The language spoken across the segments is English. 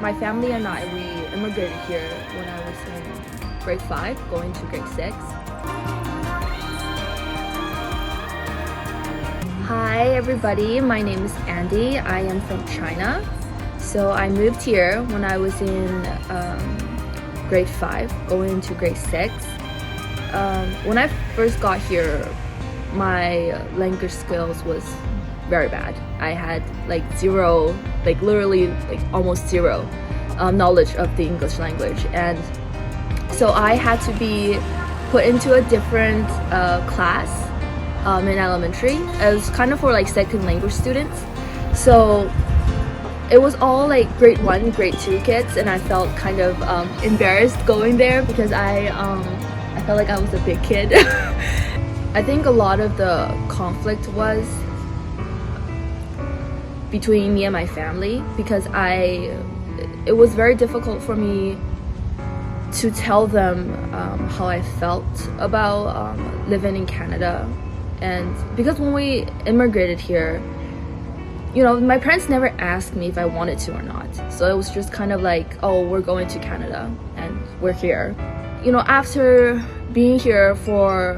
my family and I, we immigrated here when I was in grade 5, going to grade 6. Hi everybody, my name is Andy. I am from China. So I moved here when I was in grade 5, going into grade 6. When I first got here, my language skills was very bad. I had like zero, like literally like almost zero knowledge of the English language, and so I had to be put into a different class in elementary. It was kind of for like second language students, so it was all like grade 1, grade 2 kids, and I felt kind of embarrassed going there because I felt like I was a big kid. I think a lot of the conflict was between me and my family because it was very difficult for me to tell them how I felt about living in Canada. And because when we immigrated here, you know, my parents never asked me if I wanted to or not. So it was just kind of like, oh, we're going to Canada and we're here. You know, after being here for,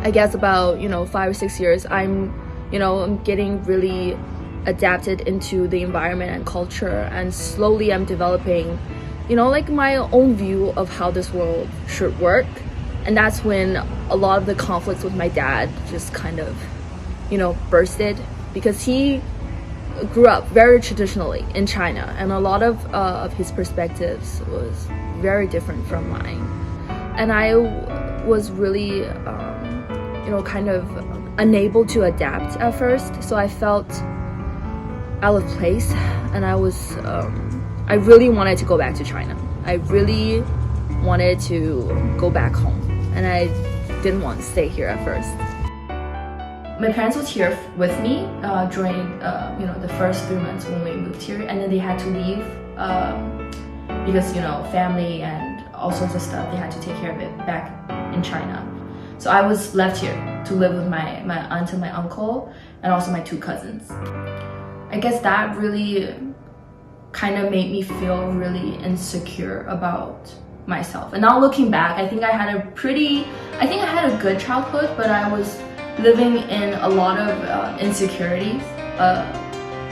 I guess about, 5 or 6 years, I'm getting really adapted into the environment and culture, and slowly I'm developing, like my own view of how this world should work. And that's when a lot of the conflicts with my dad just kind of, bursted, because he grew up very traditionally in China, and a lot of his perspectives was very different from mine. And I was really kind of unable to adapt at first, so I felt out of place, and I really wanted to go back to China. I really wanted to go back home, and I didn't want to stay here at first. My parents was here with me during the first 3 months when we moved here, and then they had to leave because family and all sorts of stuff, they had to take care of it back in China. So I was left here to live with my aunt and my uncle, and also my 2 cousins. I guess that really kind of made me feel really insecure about myself. And now looking back, I think I had a good childhood, but I was living in a lot of insecurities,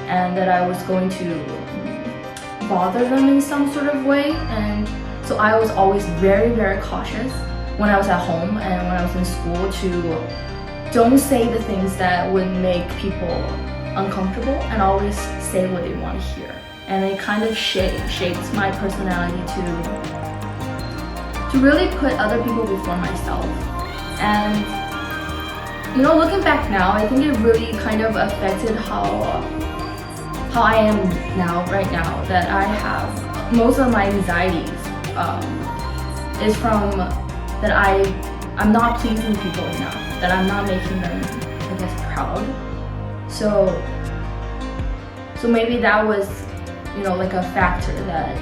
and that I was going to bother them in some sort of way. And so I was always very, very cautious when I was at home and when I was in school to don't say the things that would make people uncomfortable, and always say what they want to hear. And it kind of shaped my personality to really put other people before myself. And looking back now, I think it really kind of affected how I am now, right now, that I have most of my anxieties is from that I'm not pleasing people enough, that I'm not making them, I guess, proud. So maybe that was, like a factor that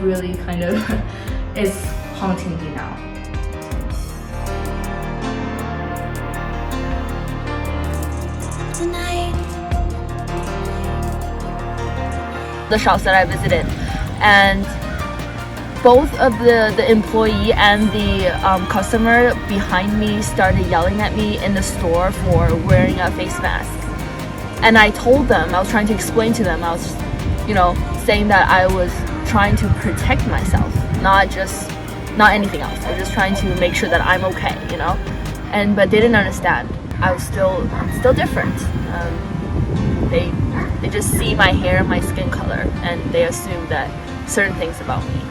really kind of is haunting me now. The shops that I visited, and both of the employee and the customer behind me started yelling at me in the store for wearing a face mask. And I told them, I was trying to explain to them, I was saying that I was trying to protect myself, not anything else. I was just trying to make sure that I'm okay, but they didn't understand. I'm still different. They just see my hair and my skin color, and they assume that certain things about me.